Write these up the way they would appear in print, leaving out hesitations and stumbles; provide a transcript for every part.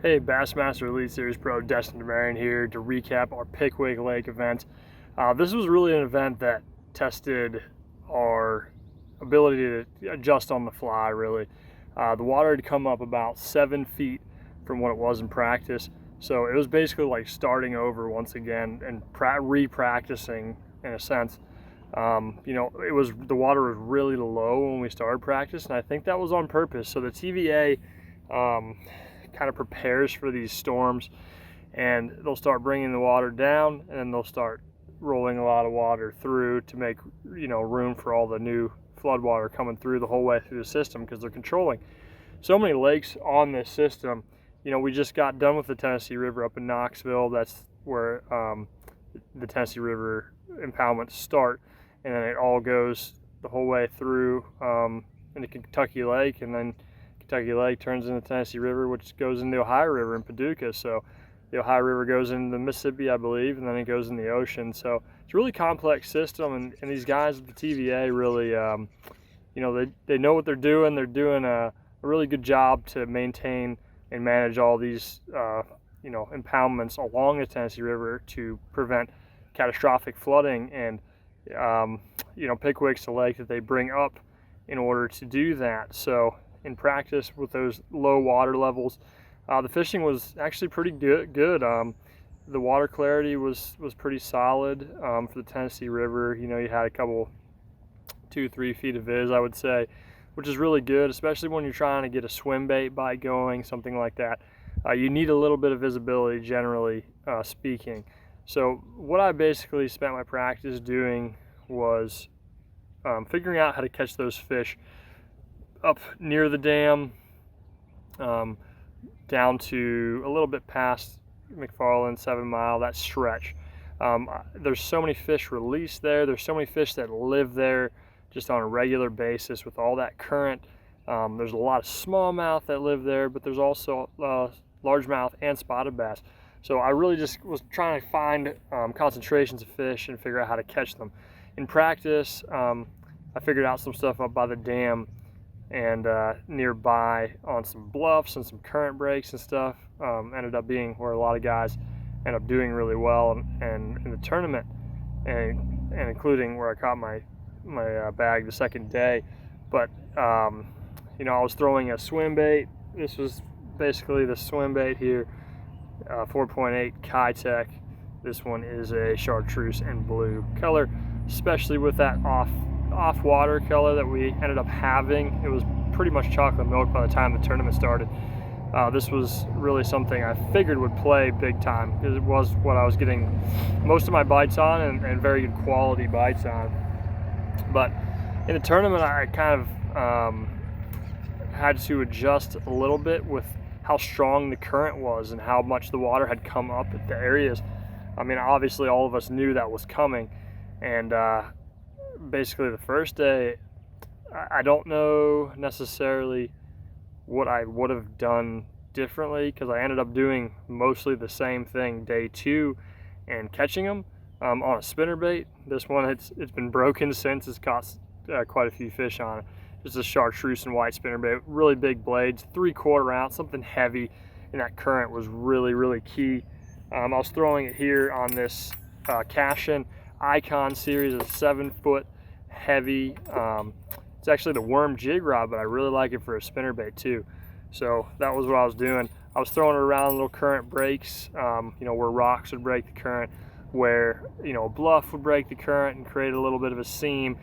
Hey, Bassmaster Elite Series Pro, Destin, DeMarion here to recap our Pickwick Lake event. This was really an event that tested our ability to adjust on the fly, really. The water had come up about 7 feet from what it was in practice, so it was basically like starting over once again and re-practicing in a sense. The water was really low when we started practice, and I think that was on purpose. So the TVA kind of prepares for these storms, and they'll start bringing the water down, and then they'll start rolling a lot of water through to make room for all the new flood water coming through the whole way through the system, because they're controlling so many lakes on this system. We just got done with the Tennessee River up in Knoxville. That's where the Tennessee River impoundments start, and then it all goes the whole way through into Kentucky Lake, and then Kentucky Lake turns into the Tennessee River, which goes into the Ohio River in Paducah. So the Ohio River goes into the Mississippi, I believe, and then it goes in the ocean. So it's a really complex system, and these guys at the TVA really, they know what they're doing. They're doing a really good job to maintain and manage all these, impoundments along the Tennessee River to prevent catastrophic flooding. And, Pickwick's a lake that they bring up in order to do that. So in practice with those low water levels, the fishing was actually pretty good. The water clarity was pretty solid for the Tennessee River. You had a couple 2-3 feet of viz, I would say, which is really good, especially when you're trying to get a swim bait bite going, something like that. You need a little bit of visibility, generally speaking. So what I basically spent my practice doing was figuring out how to catch those fish up near the dam, down to a little bit past McFarland, 7 Mile, that stretch. There's so many fish released there. There's so many fish that live there just on a regular basis with all that current. There's a lot of smallmouth that live there, but there's also largemouth and spotted bass. So I really just was trying to find concentrations of fish and figure out how to catch them. In practice, I figured out some stuff up by the dam and nearby on some bluffs and some current breaks and stuff. Ended up being where a lot of guys end up doing really well and in the tournament, and including where I caught my bag the second day. But I was throwing a swim bait. This was basically the swim bait here, 4.8 Kitech. This one is a chartreuse and blue color, especially with that off water color that we ended up having. It was pretty much chocolate milk by the time the tournament started. This was really something I figured would play big time, because it was what I was getting most of my bites on, and very good quality bites on. But in the tournament, I kind of had to adjust a little bit with how strong the current was and how much the water had come up at the areas. I mean, obviously all of us knew that was coming, and basically the first day, I don't know necessarily what I would have done differently, because I ended up doing mostly the same thing day 2 and catching them on a spinnerbait. This one, it's been broken since. It's caught quite a few fish on it. Just a chartreuse and white spinnerbait, really big blades, 3/4 ounce, something heavy, and that current was really key. I was throwing it here on this Cashin Icon series, a 7-foot heavy. It's actually the worm jig rod, but I really like it for a spinnerbait too. So that was what I was doing. I was throwing it around little current breaks, where rocks would break the current, where a bluff would break the current and create a little bit of a seam,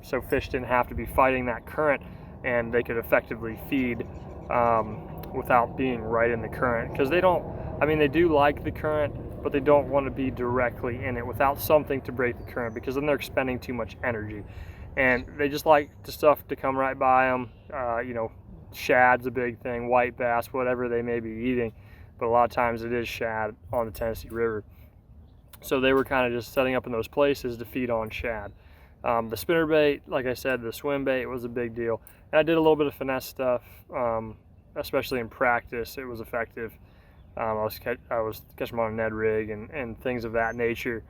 so fish didn't have to be fighting that current, and they could effectively feed without being right in the current. Because they do like the current, but they don't want to be directly in it without something to break the current, because then they're expending too much energy. And they just like the stuff to come right by them. Shad's a big thing, white bass, whatever they may be eating, but a lot of times it is shad on the Tennessee River. So they were kind of just setting up in those places to feed on shad. The spinnerbait, like I said, the swim bait was a big deal. And I did a little bit of finesse stuff, especially in practice. It was effective. I was catching them on a Ned rig and things of that nature.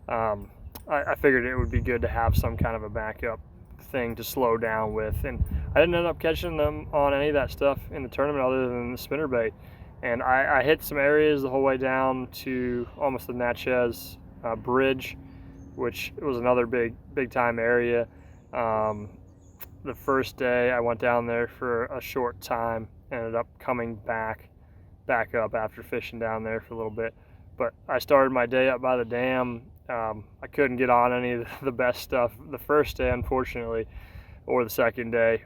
I figured it would be good to have some kind of a backup thing to slow down with, and I didn't end up catching them on any of that stuff in the tournament other than the spinnerbait. And I hit some areas the whole way down to almost the Natchez Bridge, which was another big time area. The first day I went down there for a short time, ended up coming back up after fishing down there for a little bit. But I started my day up by the dam. I couldn't get on any of the best stuff the first day, unfortunately, or the second day,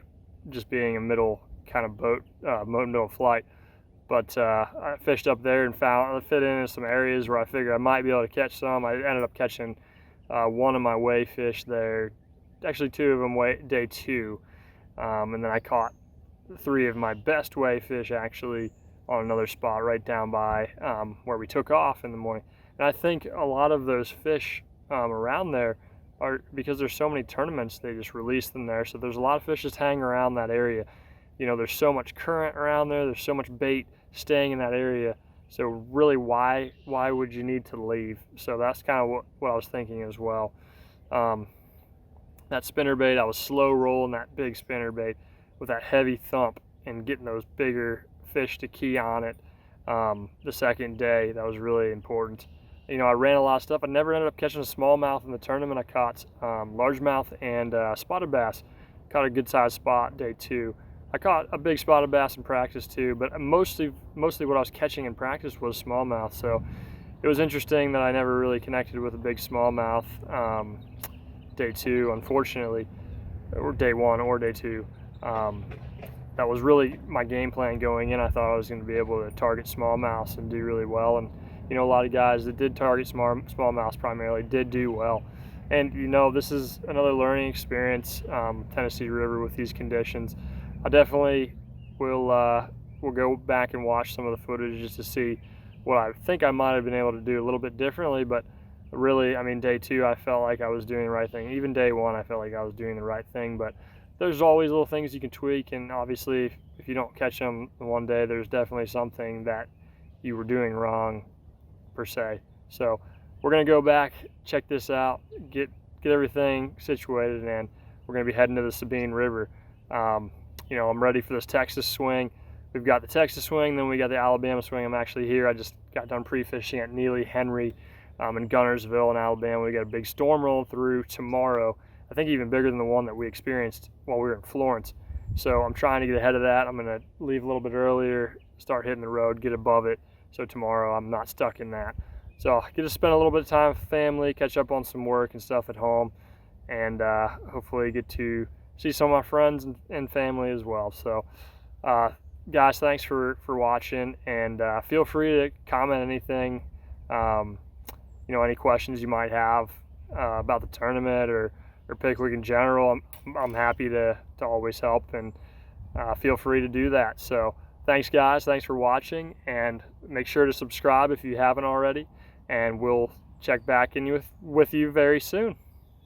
just being a middle kind of boat, middle flight. But I fished up there and fit into some areas where I figured I might be able to catch some. I ended up catching one of my weigh fish there, actually two of them day 2, and then I caught 3 of my best weigh fish actually on another spot right down by where we took off in the morning. And I think a lot of those fish around there are, because there's so many tournaments, they just release them there. So there's a lot of fish just hanging around that area. You know, there's so much current around there, there's so much bait staying in that area. So really, why would you need to leave? So that's kind of what I was thinking as well. That spinnerbait, I was slow rolling that big spinnerbait with that heavy thump and getting those bigger fish to key on it. The second day, that was really important. You know, I ran a lot of stuff. I never ended up catching a smallmouth in the tournament. I caught largemouth and spotted bass. Caught a good sized spot day 2. I caught a big spotted bass in practice too, but mostly what I was catching in practice was smallmouth. So it was interesting that I never really connected with a big smallmouth day 2, unfortunately, or day 1 or day 2. That was really my game plan going in. I thought I was going to be able to target smallmouths and do really well. And you know, a lot of guys that did target smallmouths primarily did do well. And you know, this is another learning experience, Tennessee River with these conditions. I definitely will go back and watch some of the footage just to see what I think I might have been able to do a little bit differently. But really, I mean, day 2, I felt like I was doing the right thing. Even day 1, I felt like I was doing the right thing. But there's always little things you can tweak, and obviously, if you don't catch them one day, there's definitely something that you were doing wrong, per se. So we're gonna go back, check this out, get everything situated, and we're gonna be heading to the Sabine River. You know, I'm ready for this Texas swing. We've got the Texas swing, then we got the Alabama swing. I'm actually here. I just got done pre-fishing at Neely Henry in Gunnersville in Alabama. We got a big storm rolling through tomorrow. I think even bigger than the one that we experienced while we were in Florence. So I'm trying to get ahead of that. I'm gonna leave a little bit earlier, start hitting the road, get above it, so tomorrow I'm not stuck in that. So I get to spend a little bit of time with family, catch up on some work and stuff at home, and hopefully get to see some of my friends and family as well. So guys, thanks for watching, and feel free to comment anything, you know, any questions you might have about the tournament or Pickwick in general. I'm happy to always help, and feel free to do that. So thanks guys, thanks for watching, and make sure to subscribe if you haven't already, and we'll check back in with you very soon.